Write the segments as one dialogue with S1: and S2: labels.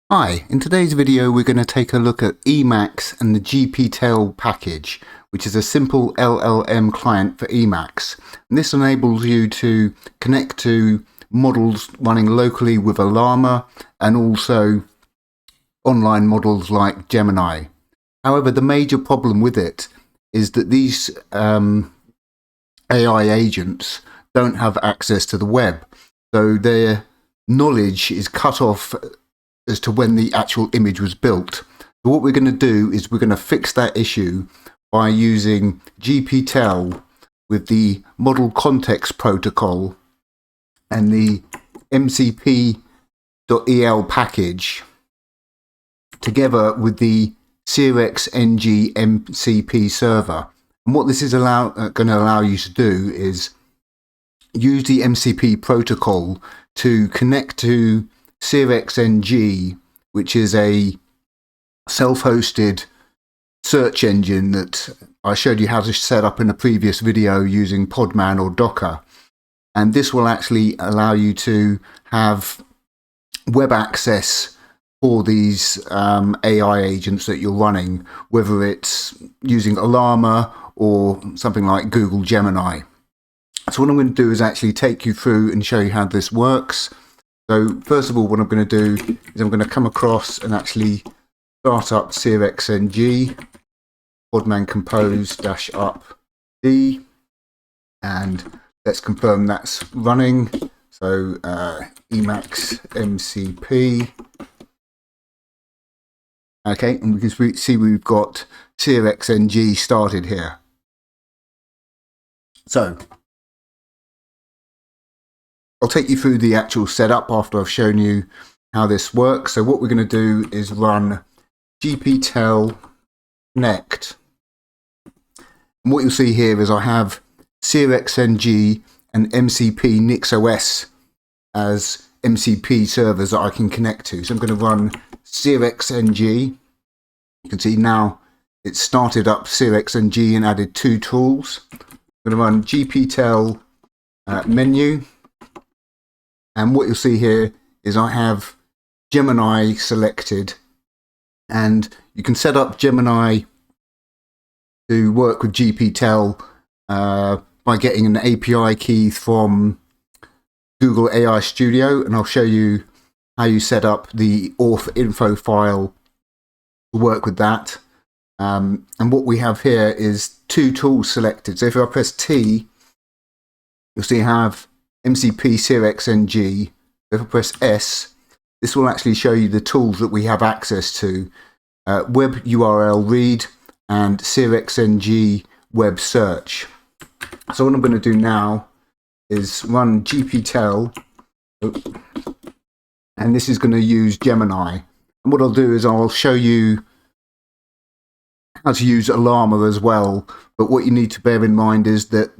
S1: Hi, in today's video we're going to take a look at Emacs and the gptel package, which is a simple LLM client for Emacs. And this enables you to connect to models running locally with Ollama and also online models like Gemini. However, the major problem with it is that these AI agents don't have access to the web, so their knowledge is cut off as to when the actual image was built. So what we're going to do is we're going to fix that issue by using gptel with the model context protocol and the mcp.el package together with the searxng mcp server. And what this is going to allow you to do is use the MCP protocol to connect to searxng, which is a self-hosted search engine that I showed you how to set up in a previous video using Podman or Docker. And this will actually allow you to have web access for these AI agents that you're running, whether it's using Ollama or something like Google Gemini. So what I'm going to do is actually take you through and show you how this works. So first of all, what I'm going to do is I'm going to come across and actually start up searxng podman compose -up d, and let's confirm that's running. So Emacs mcp. Okay, and we can see we've got searxng started here. So I'll take you through the actual setup after I've shown you how this works. So what we're going to do is run gptel connect. And what you'll see here is I have searxng and mcp-nixos as MCP servers that I can connect to. So I'm going to run searxng. You can see now it's started up searxng and added two tools. I'm going to run gptel menu. And what you'll see here is I have Gemini selected, and you can set up Gemini to work with gptel by getting an API key from Google AI Studio, and I'll show you how you set up the auth info file to work with that. And what we have here is two tools selected. So if I press T, you'll see I have mcp-searxng. If I press S, this will actually show you the tools that we have access to: web URL read and searxng web search. So what I'm going to do now is run gptel, and this is going to use Gemini. And what I'll do is I'll show you how to use Ollama as well. But what you need to bear in mind is that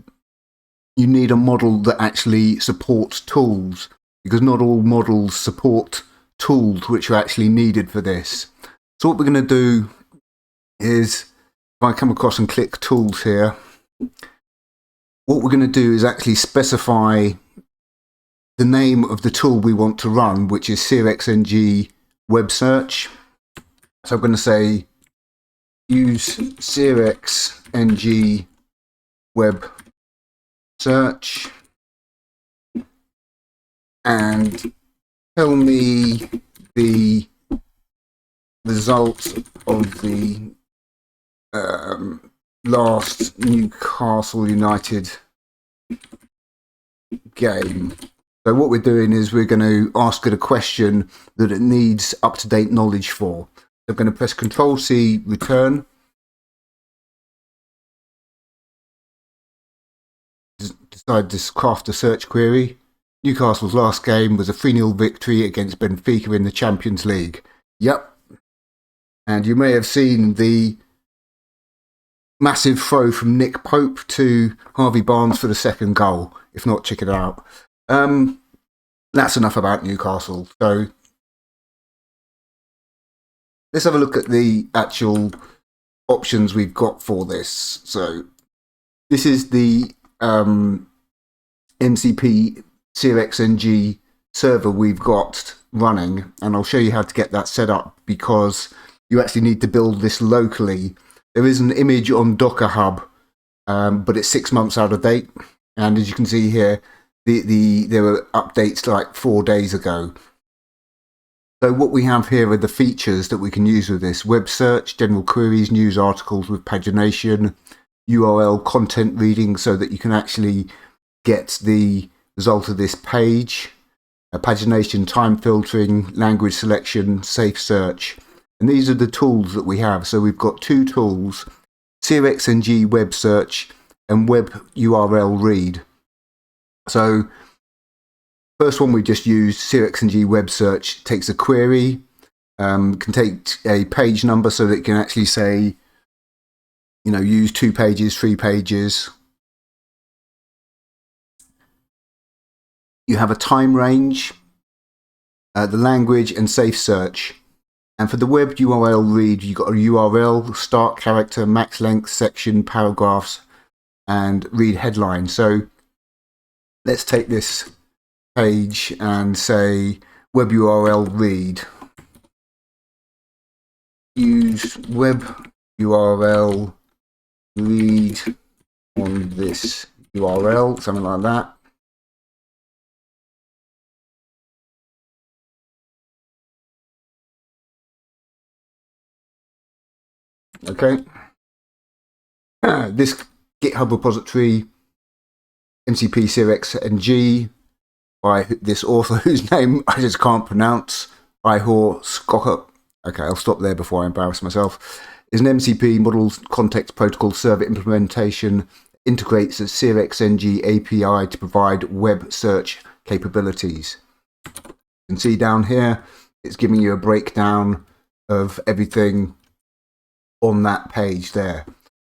S1: you need a model that actually supports tools, because not all models support tools which are actually needed for this. So what we're going to do is, if I come across and click tools here, what we're going to do is actually specify the name of the tool we want to run, which is searxng web search. So I'm going to say use searxng web search and tell me the results of the last Newcastle United game. So what we're doing is we're going to ask it a question that it needs up-to-date knowledge for. So I'm going to press Control-C, return. Decide to craft a search query. Newcastle's last game was a 3-0 victory against Benfica in the Champions League. Yep. And you may have seen the massive throw from Nick Pope to Harvey Barnes for the second goal. If not, check it out. That's enough about Newcastle. So let's have a look at the actual options we've got for this. So this is the MCP-searxng server we've got running, and I'll show you how to get that set up, because you actually need to build this locally. There is an image on Docker Hub, but it's 6 months out of date, and as you can see here, there were updates like 4 days ago. So what we have here are the features that we can use with this: web search, general queries, news articles with pagination, URL content reading, so that you can actually get the result of this page, pagination, time filtering, language selection, safe search. And these are the tools that we have. So we've got 2 tools: searxng web search and web URL read. So first one we just used, searxng web search, takes a query, can take a page number so that it can actually say, you know, use 2 pages, 3 pages. You have a time range, the language, and safe search. And for the web URL read, you've got a URL, start character, max length, section, paragraphs, and read headline. So let's take this page and say web URL read. Use web URL read on this URL, something like that. Okay. This GitHub repository, mcp-searxng, by this author whose name I just can't pronounce, Ihor Skocker. Okay, I'll stop there before I embarrass myself. Is an MCP model context protocol server implementation, integrates a searxng API to provide web search capabilities. You can see down here, it's giving you a breakdown of everything on that page there.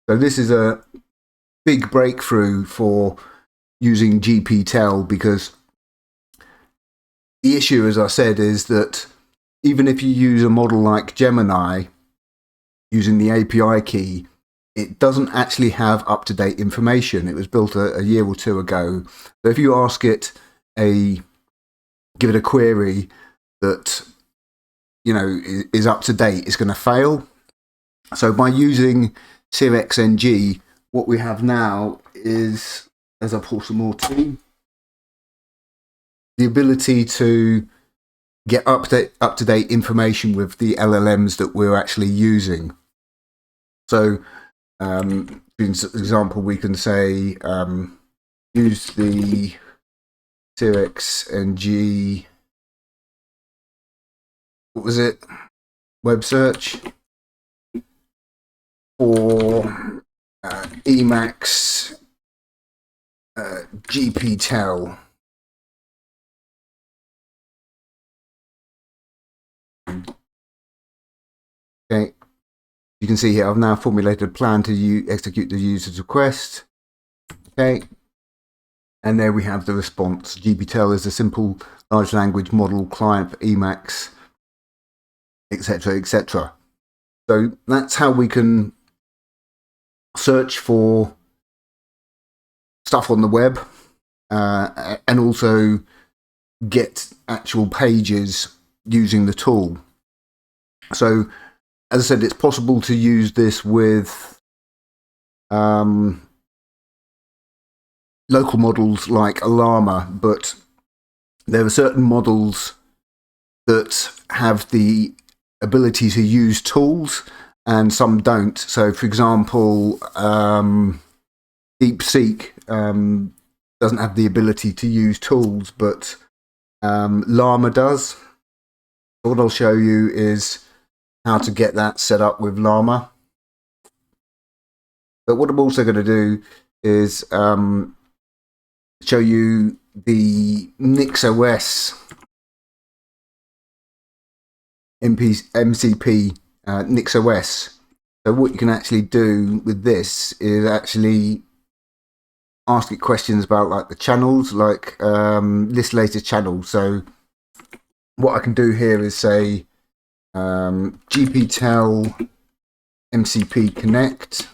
S1: So this is a big breakthrough for using gptel, because the issue, as I said, is that even if you use a model like Gemini using the API key, it doesn't actually have up-to-date information. It was built a year or 2 ago. So if you ask it give it a query that, you know, is up to date, it's going to fail. So by using searxng, what we have now is, as I pour some more tea, the ability to get up-to-date information with the LLMs that we're actually using. So, for example, we can say use the searxng, what was it, web search for Emacs gptel. Okay, you can see here I've now formulated a plan to execute the user's request. Okay, and there we have the response. gptel is a simple large language model client for Emacs, etc., etc. So that's how we can search for stuff on the web and also get actual pages using the tool. So, as I said, it's possible to use this with local models like Ollama, but there are certain models that have the ability to use tools and some don't. So, for example, DeepSeek doesn't have the ability to use tools, but Llama does. What I'll show you is how to get that set up with Llama. But what I'm also going to do is show you the mcp mcp-nixos. So what you can actually do with this is actually ask it questions about like the channels, like list latest channels. So what I can do here is say gptel mcp connect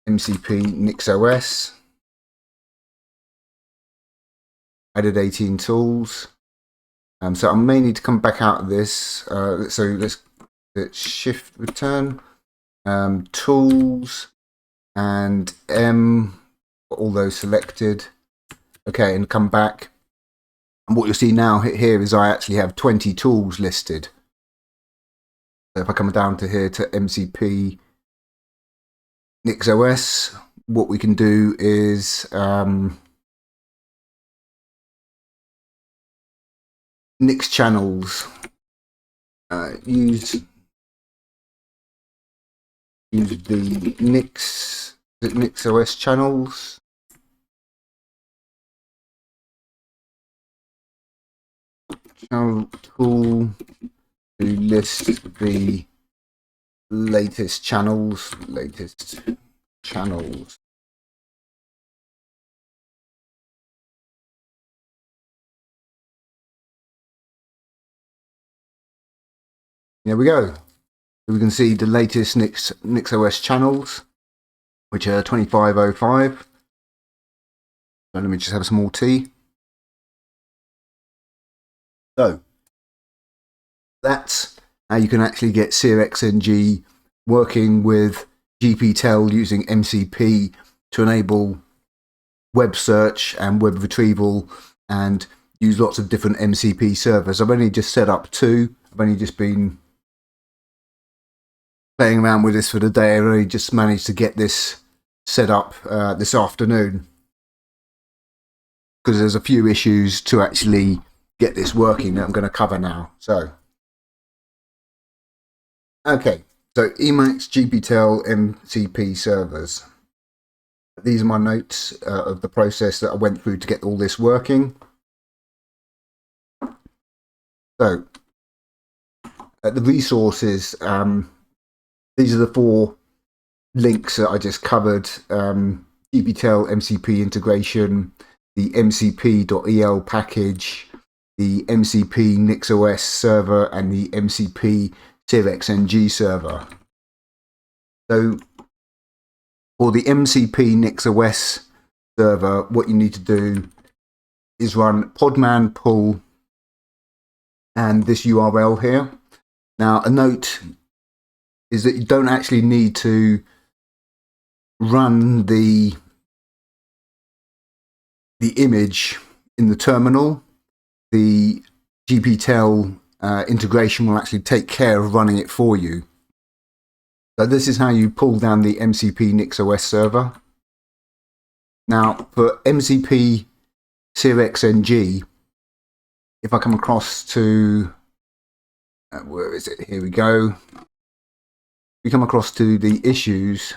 S1: mcp-nixos, added 18 tools. So I may need to come back out of this. So let's shift return, tools, and all those selected. Okay, and come back. And what you'll see now here is I actually have 20 tools listed. So if I come down to here to mcp-nixos, what we can do is Nix channels. Use the nixos channels. Channel tool to list the latest channels. There we go. We can see the latest NixOS channels, which are 2505. So let me just have some more tea. So that's how you can actually get searxng working with gptel using MCP to enable web search and web retrieval and use lots of different MCP servers. I've only just set up 2. I've only just been playing around with this for the day. I've only just managed to get this set up this afternoon because there's a few issues to actually get this working that I'm going to cover now. So, okay, so Emacs, gptel, MCP servers. These are my notes of the process that I went through to get all this working. So, the resources, these are the 4 links that I just covered. gptel MCP integration, the mcp.el package, the mcp-nixos server, and the mcp-searxng server. So for the mcp-nixos server, what you need to do is run podman pull and this URL here. Now, a note is that you don't actually need to run the image in the terminal. The gptel integration will actually take care of running it for you. So this is how you pull down the mcp-nixos server. Now, for mcp-searxng, if I come across to where is it? Here we go. We come across to the issues.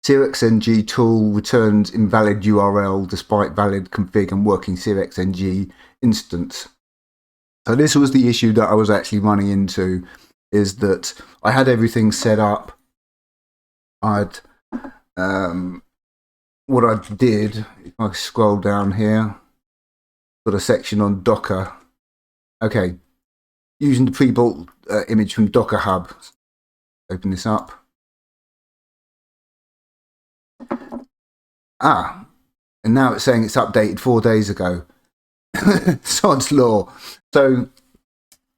S1: searxng tool returns invalid URL despite valid config and working searxng instance. So this was the issue that I was actually running into, is that I had everything set up. What I did, if I scroll down here, got a section on Docker. Okay, using the pre-built image from Docker Hub. Open this up. And now it's saying it's updated 4 days ago. Sod's law. So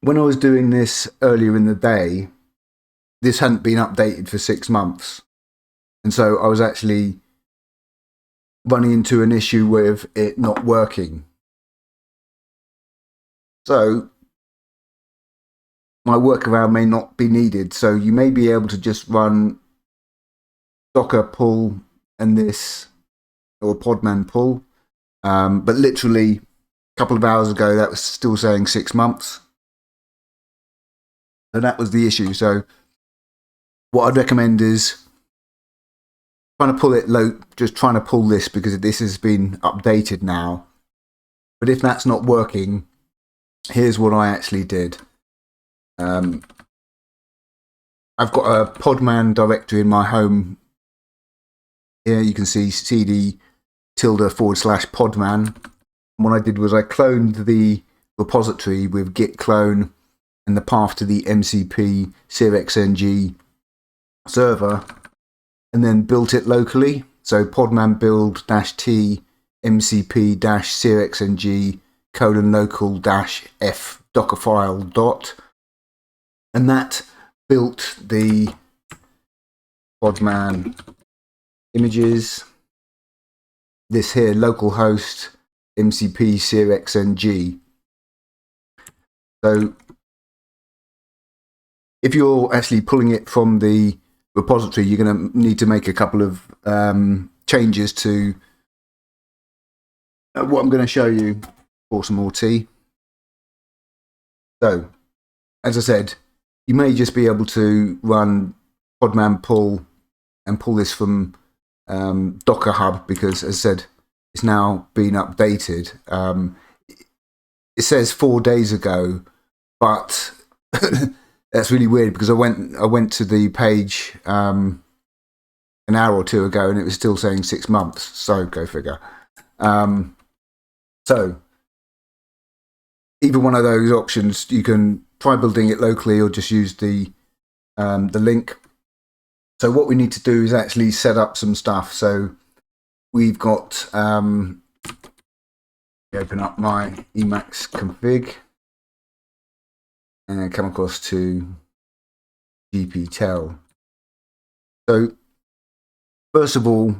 S1: when I was doing this earlier in the day, this hadn't been updated for 6 months. And so I was actually running into an issue with it not working. So my workaround may not be needed. So you may be able to just run docker pull and this, or podman pull. But literally a couple of hours ago, that was still saying 6 months. So that was the issue. So what I'd recommend is trying to pull it low, just trying to pull this because this has been updated now. But if that's not working, here's what I actually did. I've got a podman directory in my home. Here you can see cd:/podman. And what I did was I cloned the repository with git clone and the path to the mcp-searxng server, and then built it locally. So podman build -t mcp-searxng :local-f dockerfile dot, and that built the podman images. This here, localhost mcp-searxng. So if you're actually pulling it from the repository, you're going to need to make a couple of changes to what I'm going to show you. Pour some more tea. So, as I said, you may just be able to run podman pull and pull this from Docker Hub, because, as I said, it's now been updated. It says 4 days ago, but that's really weird, because I went to the page an hour or two ago and it was still saying 6 months. So go figure. So either one of those options, you can try building it locally or just use the link. So what we need to do is actually set up some stuff. So we've got open up my Emacs config and come across to gptel. So first of all,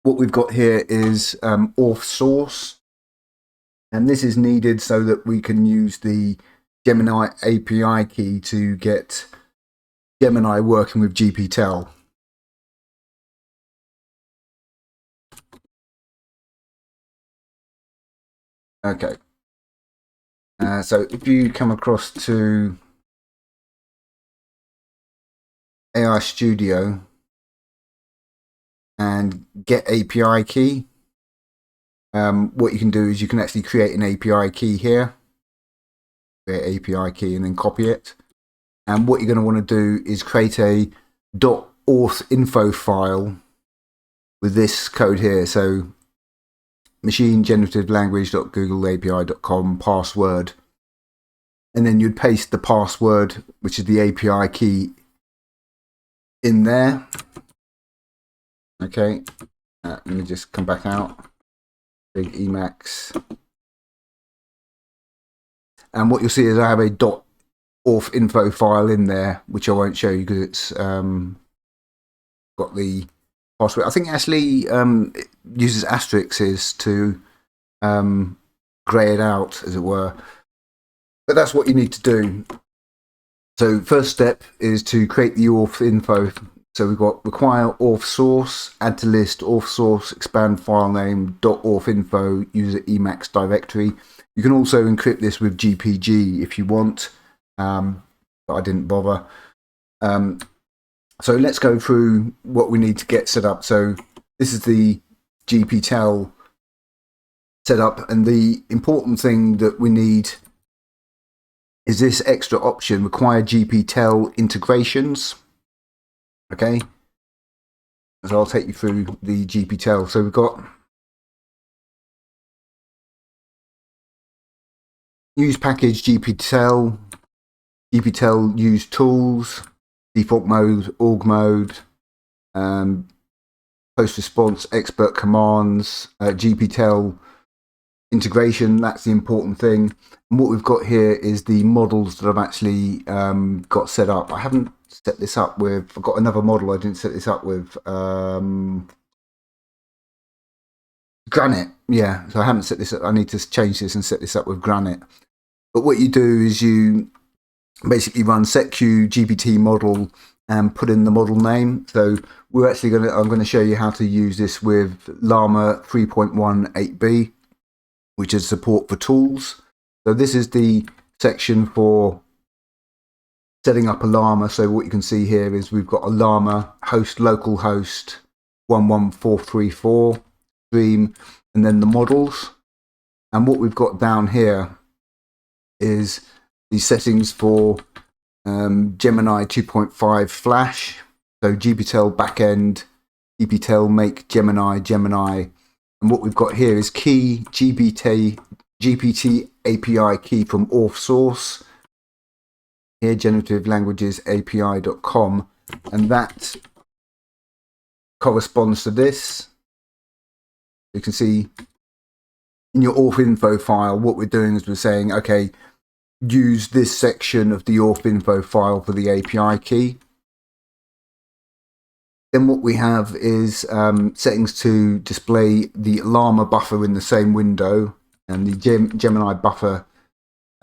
S1: what we've got here is auth source, and this is needed so that we can use the Gemini API key to get Gemini working with gptel. Okay, so if you come across to AI Studio and get API key, what you can do is you can actually create an API key here, create API key and then copy it. And what you're going to want to do is create a .auth info file with this code here. So machine generative language.googleapi.com password, and then you'd paste the password, which is the API key, in there. Okay, let me just come back out. Big Emacs, and what you'll see is I have a .auth info file in there, which I won't show you because it's got the password. I think actually it uses asterisks to grey it out, as it were. But that's what you need to do. So first step is to create the auth info. So we've got require auth source, add to list, auth source, expand file name, .auth info, user Emacs directory. You can also encrypt this with GPG if you want, but I didn't bother. So let's go through what we need to get set up. So this is the gptel setup, and the important thing that we need is this extra option, require gptel integrations. Okay, so I'll take you through the gptel. So we've got use package gptel, gptel use tools, default mode, org mode, post response, expert commands, gptel integration. That's the important thing. And what we've got here is the models that I've actually got set up. I haven't set this up with, I've got another model I didn't set this up with, Granite. Yeah, so I haven't set this up. I need to change this and set this up with Granite. But what you do is you basically run setq gpt model and put in the model name. So we're actually I'm going to show you how to use this with Llama 3.18b, which is support for tools. So this is the section for setting up a Llama. So what you can see here is we've got a Llama host localhost 11434 stream, and then the models. And what we've got down here is the settings for Gemini 2.5 Flash. So gptel backend, gptel make Gemini. And what we've got here is key GPT API key from auth source. Here, generative languages API.com, and that corresponds to this. You can see in your auth info file, what we're doing is we're saying, okay, use this section of the auth info file for the API key. Then what we have is settings to display the ollama buffer in the same window and the Gemini buffer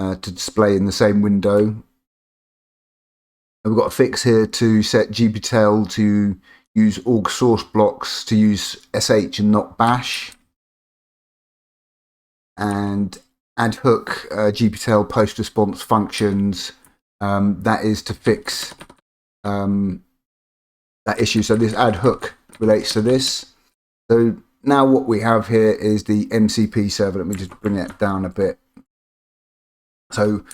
S1: to display in the same window. And we've got a fix here to set gptel to use org source blocks to use sh and not bash. And add hook gptel post response functions, that is to fix that issue. So this add hook relates to this. So now what we have here is the MCP server. Let me just bring that down a bit. So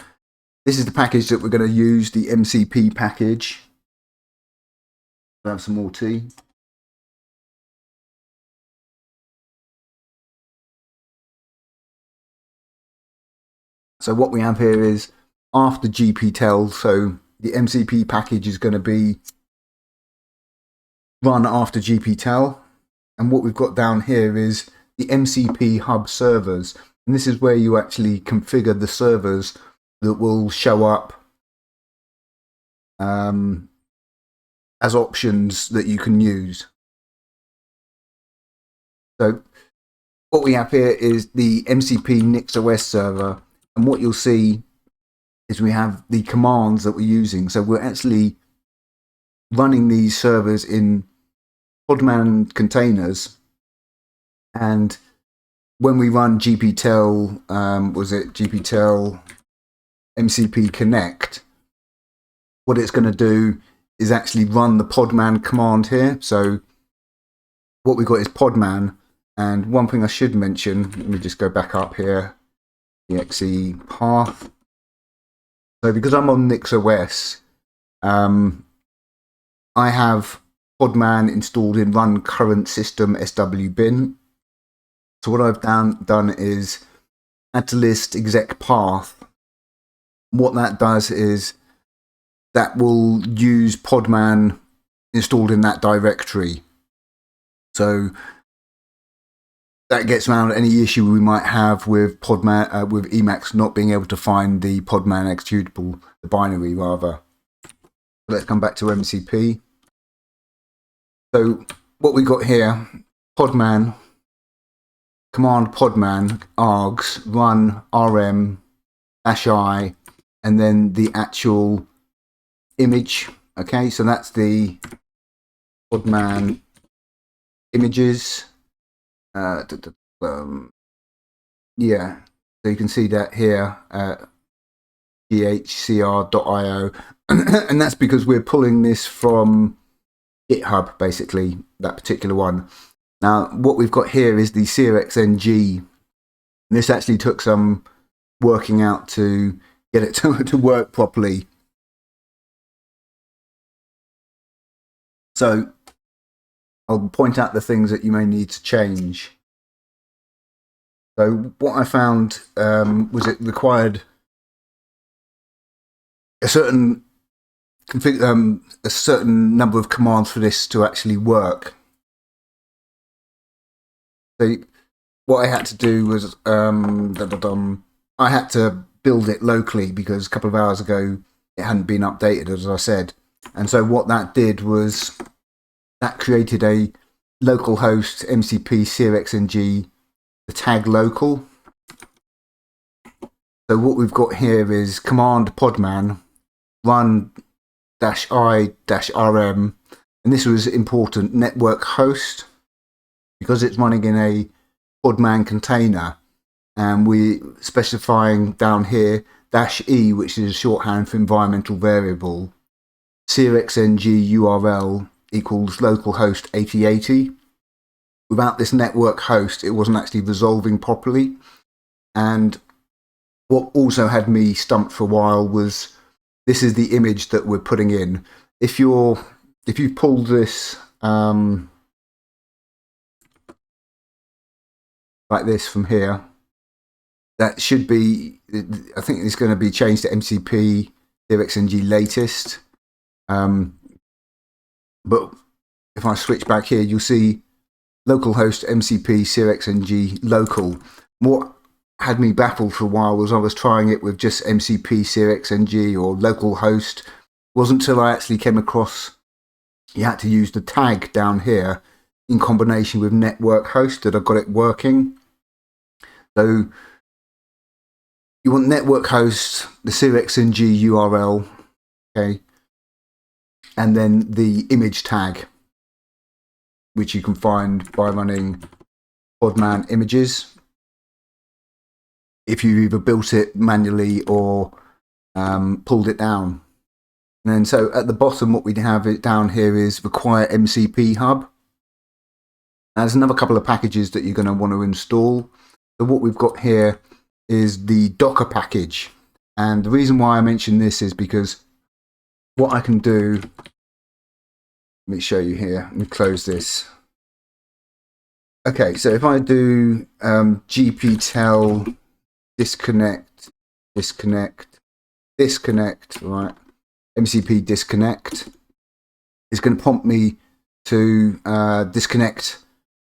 S1: this is the package that we're going to use, the MCP package. I'll have some more tea. So what we have here is after gptel, so the MCP package is going to be run after gptel, and what we've got down here is the MCP hub servers, and this is where you actually configure the servers that will show up as options that you can use. So what we have here is the mcp-nixos server, and what you'll see is we have the commands that we're using. So we're actually running these servers in podman containers, and when we run gptel, was it gptel mcp connect, what it's going to do is actually run the podman command here. So what we've got is podman, and one thing I should mention, let me just go back up here, the exe path. So because I'm on NixOS, I have podman installed in run current system swbin. So what I've done is add to list exec path. What that does is that will use podman installed in that directory. So that gets around any issue we might have with podman, with Emacs not being able to find the podman executable, the binary rather. Let's come back to MCP. So what we got here, podman, command podman, args, run rm -i, and then the actual image. Okay, so that's the podman images. Yeah, so you can see that here at ghcr.io, and that's because we're pulling this from GitHub, basically, that particular one. Now, what we've got here is the searxng. This actually took some working out to get it to work properly. So I'll point out the things that you may need to change. So what I found was it required a certain number of commands for this to actually work. So what I had to do was I had to build it locally because a couple of hours ago it hadn't been updated, as I said. And so what that did was that created a localhost mcp-searxng, the tag local. So what we've got here is command podman run -i-rm, and this was important, network host, because it's running in a podman container, and we specifying down here -e, which is shorthand for environmental variable, searxng URL equals localhost 8080. Without this network host, it wasn't actually resolving properly. And what also had me stumped for a while was this is the image that we're putting in. If you pull this like this from here, that should be, I think it's going to be changed to mcp-searxng latest. But if I switch back here, you'll see localhost mcp-searxng local. What had me baffled for a while was I was trying it with just mcp-searxng or localhost. It wasn't until I actually came across you had to use the tag down here in combination with network host that I got it working. So you want network host, the searxng URL, okay, and then the image tag, which you can find by running podman images if you either built it manually or pulled it down. And then so at the bottom, what we have it down here is require MCP hub. Now, there's another couple of packages that you're going to want to install. So what we've got here is the Docker package. And the reason why I mention this is because what I can do, let me show you here. Let me close this. Okay, so if I do gptel disconnect, right? MCP disconnect is going to prompt me to disconnect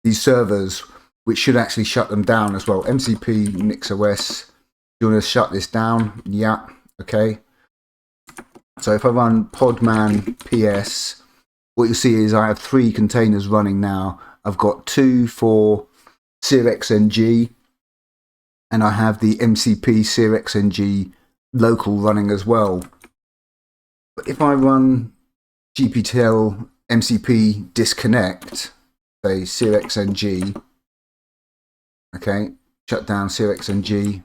S1: these servers, which should actually shut them down as well. mcp-nixos, you want to shut this down? Yeah, okay. So if I run podman ps, what you'll see is I have 3 containers running now. I've got 2 for searxng, and I have the mcp-searxng local running as well. But if I run gptel mcp disconnect, say searxng, okay, shut down searxng,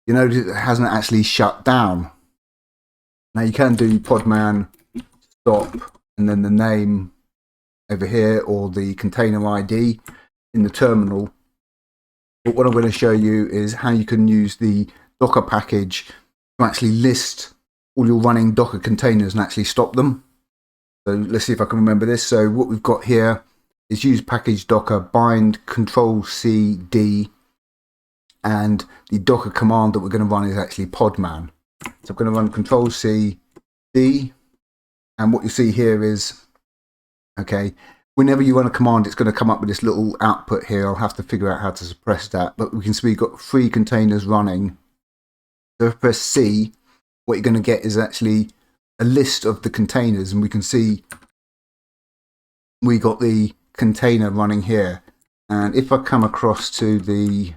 S1: you notice it hasn't actually shut down. Now you can do podman stop and then the name over here or the container ID in the terminal. But what I'm going to show you is how you can use the Docker package to actually list all your running Docker containers and actually stop them. So let's see if I can remember this. So what we've got here is use package docker bind control-c-d, and the Docker command that we're going to run is actually podman. So I'm going to run control-c-d, and what you see here is, okay, whenever you run a command, it's going to come up with this little output here. I'll have to figure out how to suppress that, but we can see we've got 3 containers running. So if I press C, what you're going to get is actually a list of the containers, and we can see we got the container running here. And if I come across to the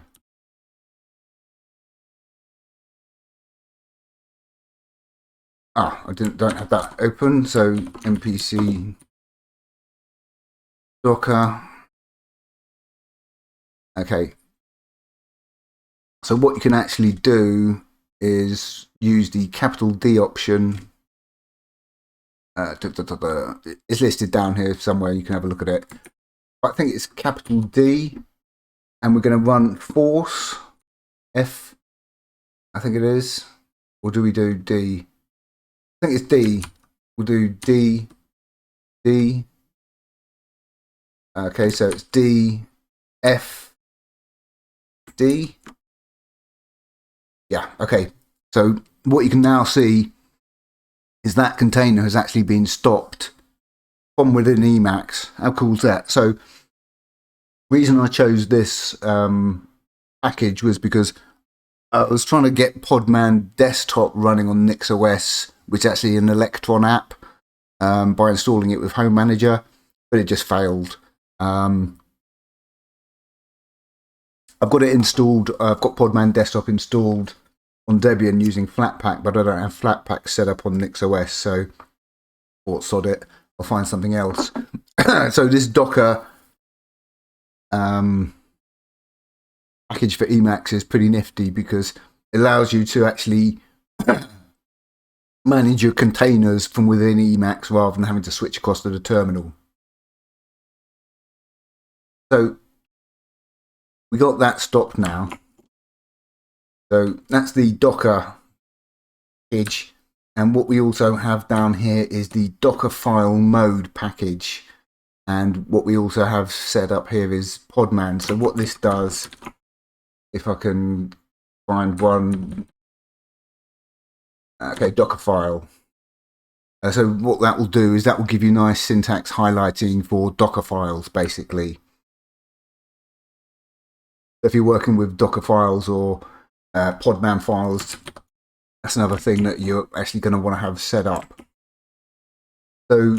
S1: I don't have that open, so npc docker. Okay, so what you can actually do is use the capital D option. It's listed down here somewhere, you can have a look at it. I think it's capital D, and we're going to run force F, I think it is. Or do we do D? I think it's D. We'll do D. Okay, so it's D, F, D. Yeah, okay. So what you can now see is that container has actually been stopped from within Emacs. How cool is that? So the reason I chose this package was because I was trying to get Podman Desktop running on NixOS, which is actually an Electron app, by installing it with Home Manager, but it just failed. I've got it installed. I've got Podman Desktop installed on Debian using Flatpak, but I don't have Flatpak set up on NixOS, so or sod it, I'll find something else. So this Docker package for Emacs is pretty nifty because it allows you to actually manage your containers from within Emacs rather than having to switch across to the terminal. So we got that stopped now. So that's the Docker package. And what we also have down here is the dockerfile-mode package. And what we also have set up here is Podman. So what this does, if I can find one, okay, Dockerfile. So what that will do is that will give you nice syntax highlighting for Docker files, basically. If you're working with Docker files or podman files, that's another thing that you're actually going to want to have set up. So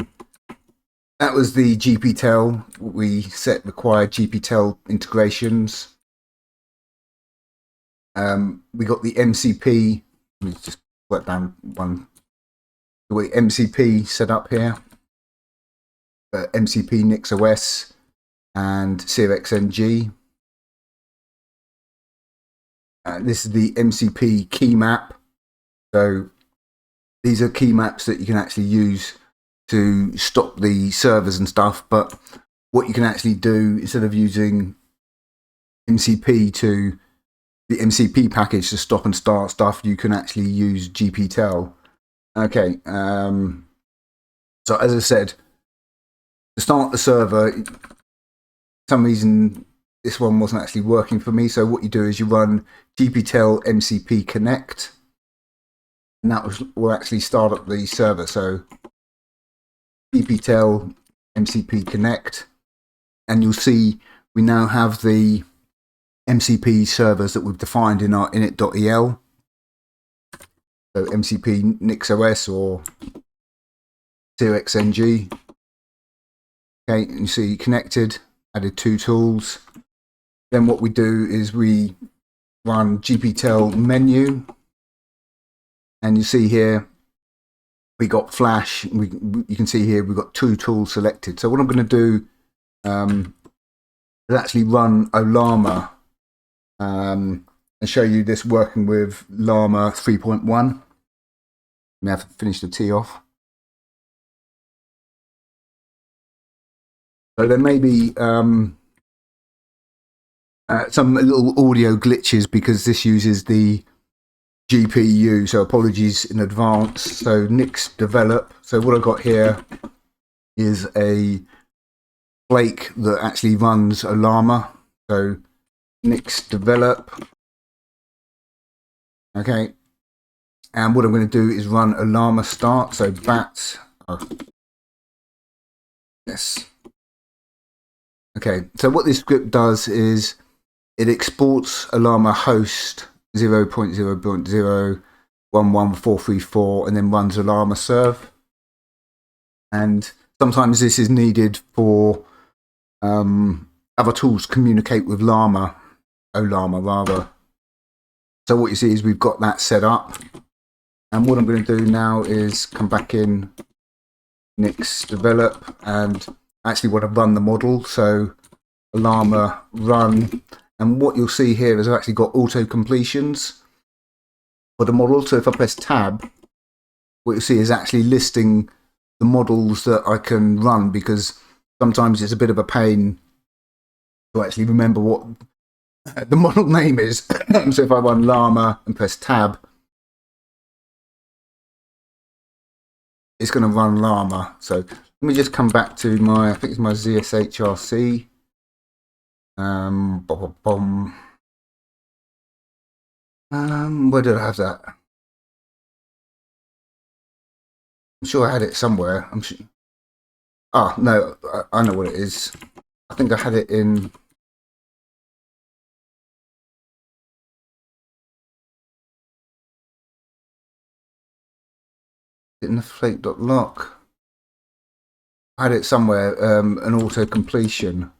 S1: that was the gptel. We set required gptel integrations. We got the MCP. Let me just work down one. The MCP set up here. mcp-nixos and searxng. This is the MCP key map. So these are key maps that you can actually use to stop the servers and stuff. But what you can actually do, instead of using MCP to the MCP package to stop and start stuff, you can actually use gptel. Okay. So as I said, to start the server, for some reason this one wasn't actually working for me. So what you do is you run gptel mcp connect, and that will actually start up the server. So gptel mcp connect, and you'll see we now have the MCP servers that we've defined in our init.el. So mcp-nixos or searxng. Okay, and you see connected, added 2 tools. Then what we do is we run gptel menu, and you see here we got flash. You can see here we've got 2 tools selected. So what I'm going to do is actually run ollama and show you this working with llama 3.1. Now I've finished the tee off. So there may be some little audio glitches because this uses the GPU, so apologies in advance. So nix develop. So what I've got here is a flake that actually runs ollama. So nix develop. Okay, and what I'm going to do is run ollama start. So bat. Yes. Okay, so what this script does is it exports ollama host 0.0.0.11434 and then runs ollama serve. And sometimes this is needed for other tools to communicate with ollama rather. So what you see is we've got that set up. And what I'm going to do now is come back in nix develop and actually want to run the model. So ollama run, and what you'll see here is I've actually got auto completions for the model. So if I press tab, what you'll see is actually listing the models that I can run, because sometimes it's a bit of a pain to actually remember what the model name is. So if I run llama and press tab, it's going to run llama. So let me just come back to my, I think it's my ZSHRC. Where did I have that? I'm sure I had it somewhere. I'm sure. Ah, no, I know what it is. I think I had it in. In the flake.lock. I had it somewhere, an auto completion.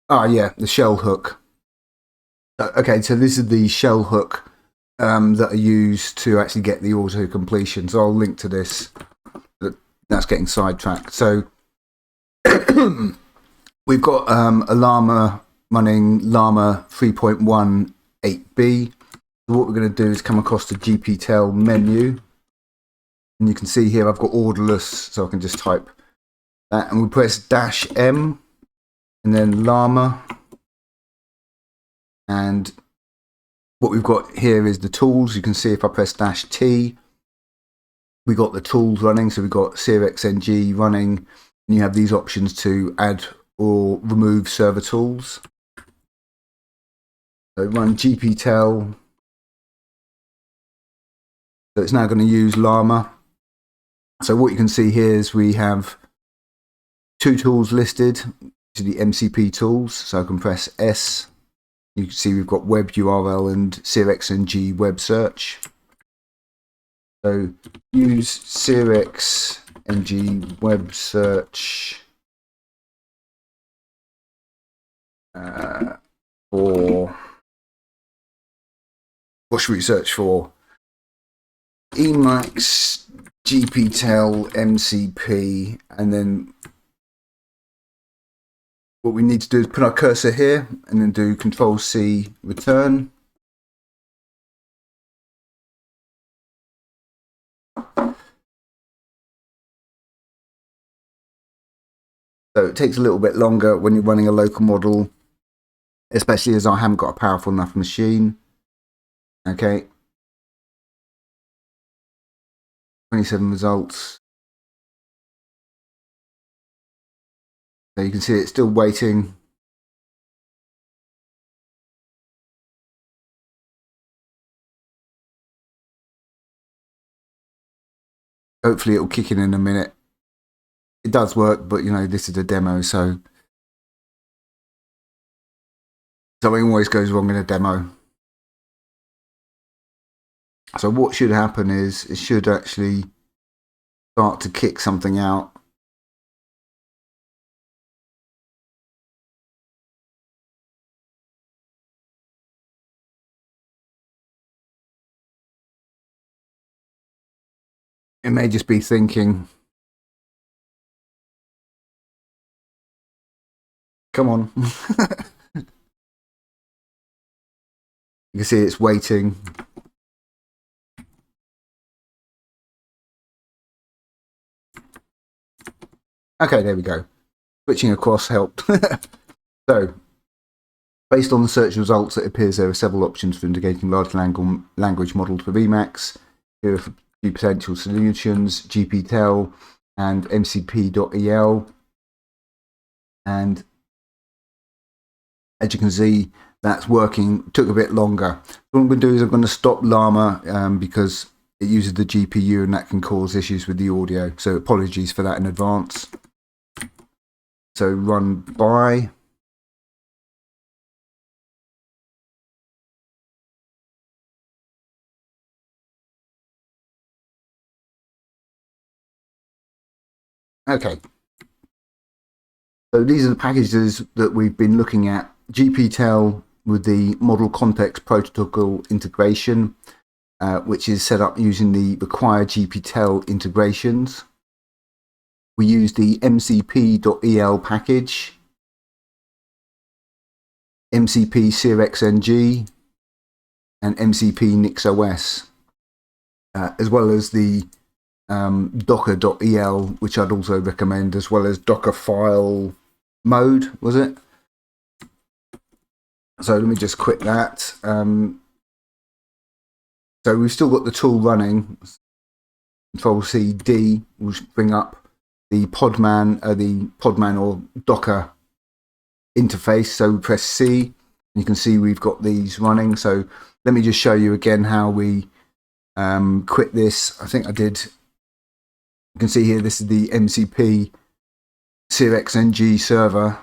S1: Ah, yeah, the shell hook. Okay, so this is the shell hook that I use to actually get the auto completion. So I'll link to this. That's getting sidetracked. So we've got ollama running llama 3.18b. So what we're going to do is come across the gptel menu, and you can see here I've got orderless, so I can just type that, and we press -m and then llama, and what we've got here is the tools. You can see if I press -t, we got the tools running. So we've got searxng running, and you have these options to add or remove server tools. So run gptel. So it's now going to use llama. So what you can see here is we have 2 tools listed. to the MCP tools. So I can press S. You can see we've got web URL and searxng web search. So use searxng web search for, what should we search for? Emacs, gptel, mcp, and then what we need to do is put our cursor here and then do Control-C return. So it takes a little bit longer when you're running a local model, especially as I haven't got a powerful enough machine. Okay. 27 results. So you can see it's still waiting. Hopefully it'll kick in a minute. It does work, but you know, this is a demo, so something always goes wrong in a demo. So what should happen is it should actually start to kick something out. It may just be thinking, come on. You can see it's waiting. Okay, there we go. Switching across helped. So, based on the search results, it appears there are several options for indicating large language models with Emacs. Here are a few potential solutions: gptel and mcp.el. And as you can see, that's working. It took a bit longer. What I'm going to do is I'm going to stop Llama because it uses the GPU and that can cause issues with the audio. So apologies for that in advance. So run by. Okay. So these are the packages that we've been looking at. gptel with the model context protocol integration, which is set up using the required gptel integrations. We use the mcp.el package, mcp-searxng, and mcp-nixos, as well as the docker.el, which I'd also recommend, as well as dockerfile-mode, was it? So let me just quit that. So we've still got the tool running. Control-C D will bring up the podman or Docker interface. So we press C, and you can see we've got these running. So let me just show you again how we quit this. I think I did. You can see here, this is the mcp-searxng server,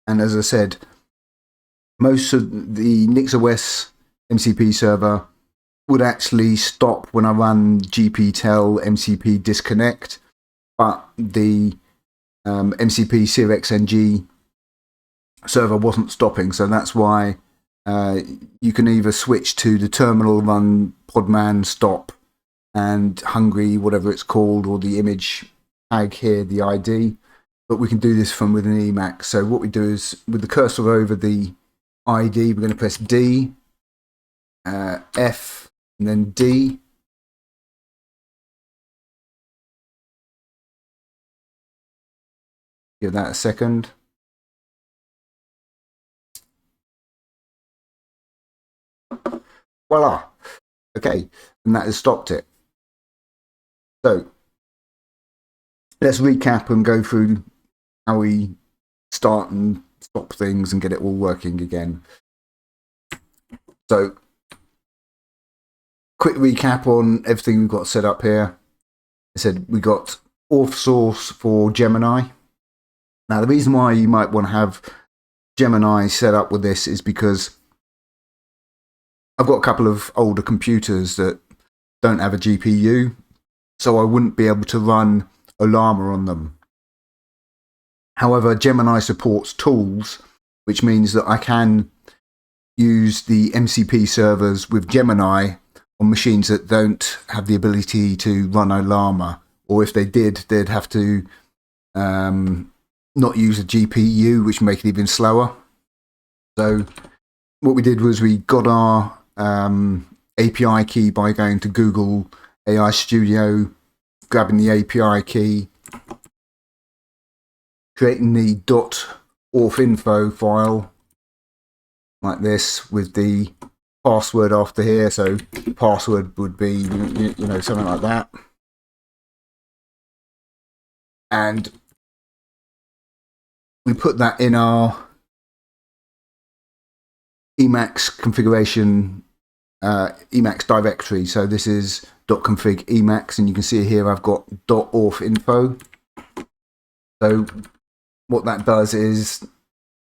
S1: and as I said, most of the NixOS MCP server would actually stop when I run gptel mcp disconnect, but the mcp-searxng server wasn't stopping, so that's why you can either switch to the terminal run podman stop and hungry, whatever it's called, or the image tag here, the ID, but we can do this from within Emacs. So what we do is, with the cursor over the ID, we're going to press D, F, and then D. Give that a second. Voila. Okay, and that has stopped it. So let's recap and go through how we start and stop things and get it all working again. So quick recap on everything we've got set up here. I said we got auth source for Gemini. Now, the reason why you might want to have Gemini set up with this is because I've got a couple of older computers that don't have a GPU, so I wouldn't be able to run Ollama on them. However, Gemini supports tools, which means that I can use the MCP servers with Gemini on machines that don't have the ability to run Ollama, or if they did, they'd have to not use a GPU, which would make it even slower. So what we did was we got our API key by going to Google AI Studio, grabbing the API key, creating the .orf-info file like this with the password after here. So the password would be, you know, something like that. And we put that in our Emacs configuration, Emacs directory. So this is .config Emacs, and you can see here I've got .orf-info. So what that does is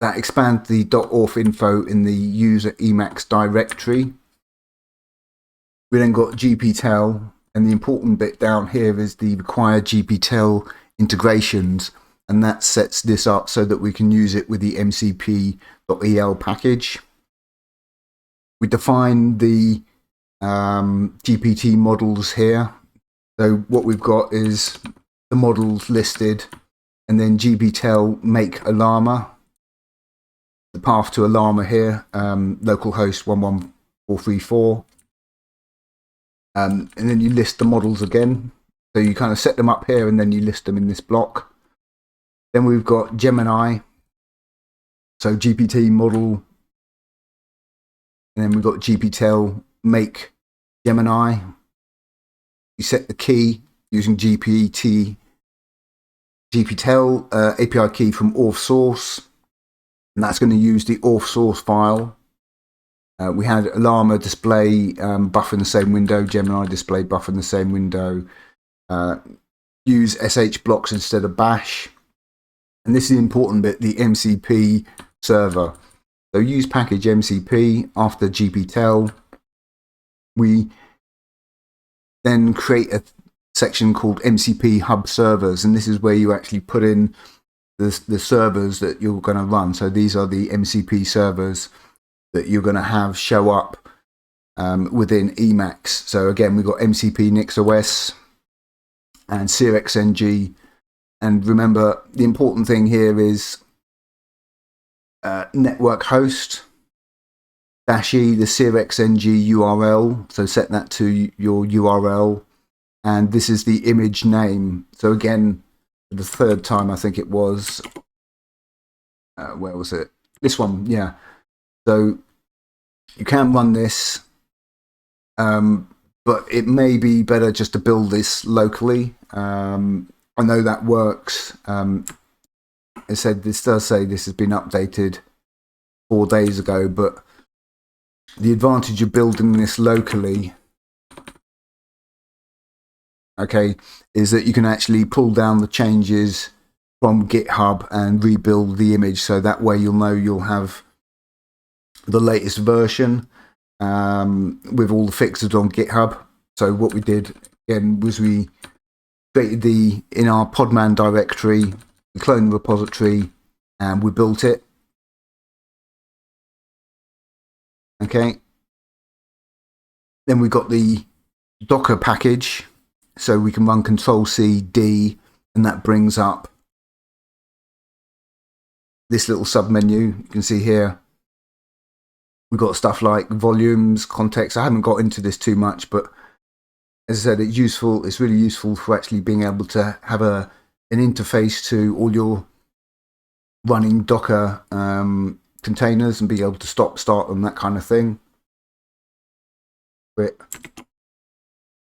S1: that expands the .orf-info in the user Emacs directory. We then got gptel, and the important bit down here is the required gptel integrations, and that sets this up so that we can use it with the mcp.el package. We define the GPT models here. So what we've got is the models listed, and then gptel make ollama. The path to ollama here, localhost 11434. And then you list the models again. So you kind of set them up here and then you list them in this block. Then we've got Gemini. So GPT model. And then we've got gptel make Gemini. You set the key using gptel API key from auth source. And that's going to use the auth source file. We had ollama display buffer in the same window, Gemini display buffer in the same window. Use sh blocks instead of bash. And this is the important bit, the MCP server. So use package MCP after gptel. We then create a section called MCP hub servers, and this is where you actually put in the servers that you're going to run. So these are the MCP servers that you're going to have show up within Emacs. So again, we've got mcp-nixos and searxng. And remember, the important thing here is network host -e, the searxng URL. So set that to your URL. And this is the image name. So again, for the third time, I think it was, where was it? This one, yeah. So you can run this, but it may be better just to build this locally. I know that works. It said, this does say this has been updated 4 days ago, but the advantage of building this locally, okay, is that you can actually pull down the changes from GitHub and rebuild the image. So that way you'll know you'll have the latest version with all the fixes on GitHub. So what we did again was we created in our podman directory, we cloned the repository, and we built it. Okay. Then we got the Docker package, so we can run Control-C-D, and that brings up this little submenu. You can see here we've got stuff like volumes, context. I haven't got into this too much, but as I said, it's useful. It's really useful for actually being able to have an interface to all your running Docker containers and be able to stop, start them, that kind of thing.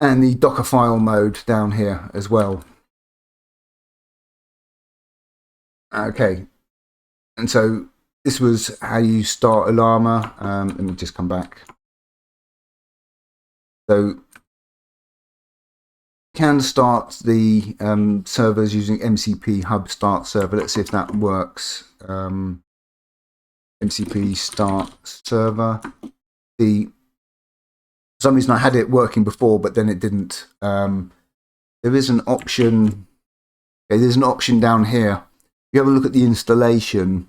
S1: And the Dockerfile-mode down here as well. Okay, and so this was how you start Ollama. Let me just come back. So, can start the servers using MCP hub start server. Let's see if that works. MCP start server. For some reason I had it working before, but then it didn't. There is an option. Okay, there's an option down here. If you have a look at the installation,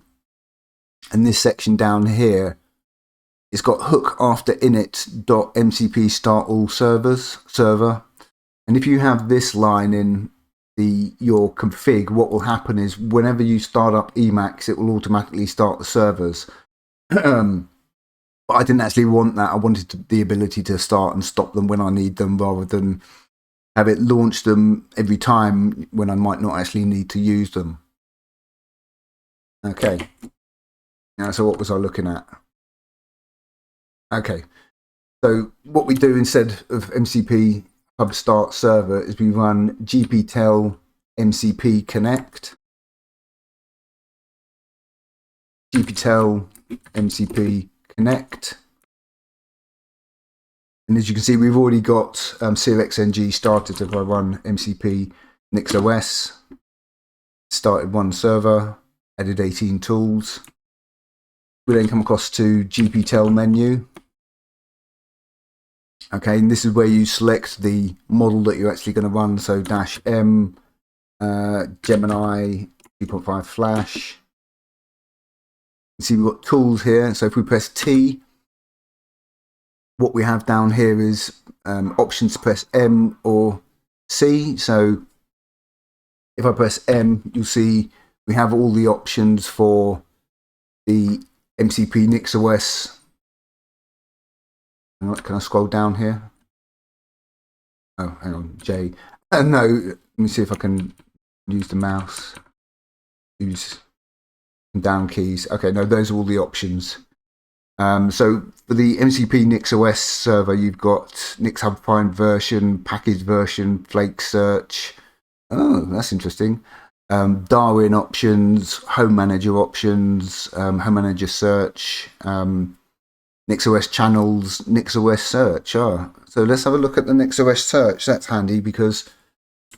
S1: and this section down here, it's got hook after init.mcp start all server. And if you have this line in your config, what will happen is whenever you start up Emacs, it will automatically start the servers. But I didn't actually want that. I wanted the ability to start and stop them when I need them, rather than have it launch them every time when I might not actually need to use them. Okay. Now, so what was I looking at? Okay. So what we do instead of MCP hub start server is we run gptel mcp connect, gptel mcp connect, and as you can see, we've already got searxng started. If I run mcp-nixos, started one server, added 18 tools. We then come across to gptel menu. Okay, and this is where you select the model that you're actually going to run. So -m, Gemini 2.5 Flash. You see we've got tools here. So if we press T, what we have down here is options to press M or C. So if I press M, you'll see we have all the options for the mcp-nixos. Can I scroll down here? Oh, hang on, J. No, let me see if I can use the mouse. Use down keys. Okay, no, those are all the options. So for the mcp-nixos server, you've got Nix Hub Find version, package version, flake search. Oh, that's interesting. Darwin options, home manager options, home manager search, NixOS channels, NixOS search. Oh, so let's have a look at the NixOS search. That's handy because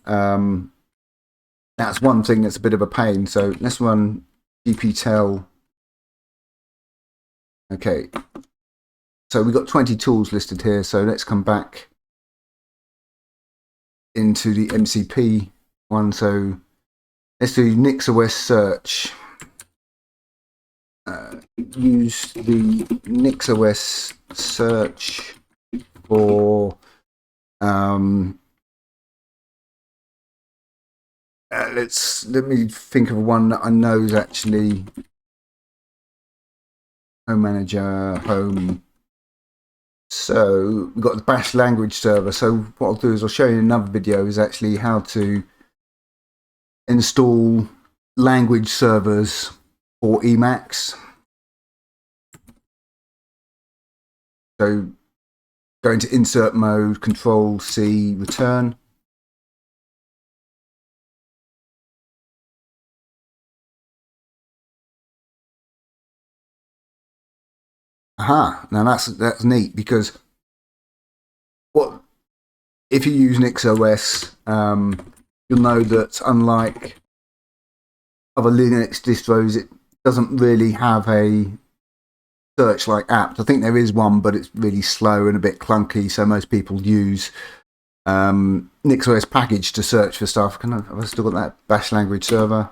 S1: that's one thing that's a bit of a pain. So let's run gptel. Okay, so we've got 20 tools listed here. So let's come back into the MCP one. So let's do NixOS search. Use the NixOS search for let me think of one that I know is actually home manager home. So we've got the bash language server. So what I'll do is I'll show you in another video is actually how to install language servers for Emacs. So go into insert mode, Control C, return. Aha, now that's neat, because if you use NixOS, you'll know that unlike other Linux distros, it doesn't really have a search like apps. I think there is one, but it's really slow and a bit clunky, so most people use NixOS package to search for stuff. Have I still got that bash language server?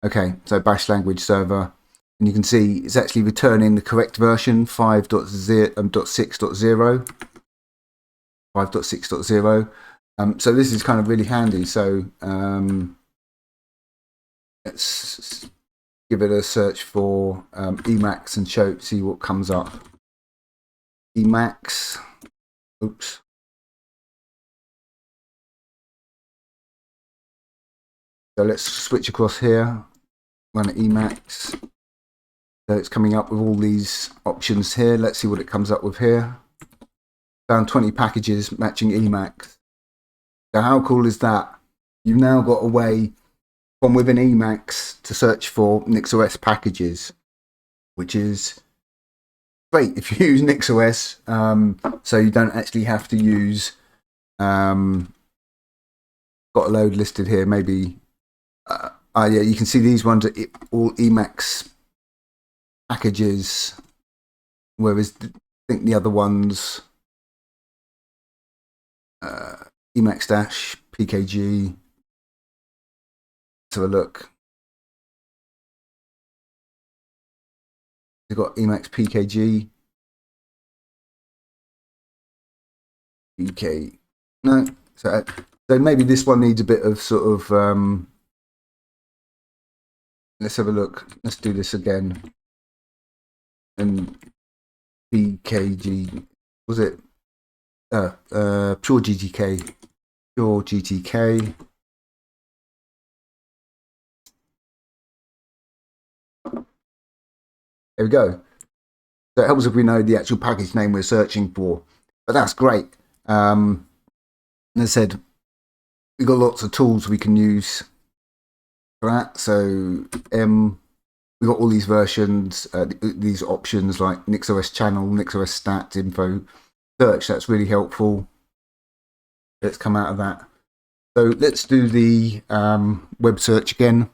S1: Okay, so bash language server, and you can see it's actually returning the correct version, 5.6.0. 5.6.0. So this is kind of really handy. So let's give it a search for Emacs and see what comes up. Emacs. Oops. So let's switch across here. Run Emacs. So it's coming up with all these options here. Let's see what it comes up with here. Found 20 packages matching Emacs. So how cool is that? You've now got a way from within Emacs to search for NixOS packages, which is great if you use NixOS. So you don't actually have to use got a load listed here. Maybe, yeah, you can see these ones are all Emacs packages, whereas I think the other ones, Emacs-pkg. Let's have a look. You've got Emacs-pkg. UK. No, so maybe this one needs a bit of sort of. Let's have a look. Let's do this again. And pkg, was it? Pure GTK. Pure GTK. There we go. So it helps if we know the actual package name we're searching for. But that's great. As I said, we've got lots of tools we can use for that. So we've got all these versions, these options like NixOS channel, NixOS stats, info, search. That's really helpful. Let's come out of that. So let's do the web search again.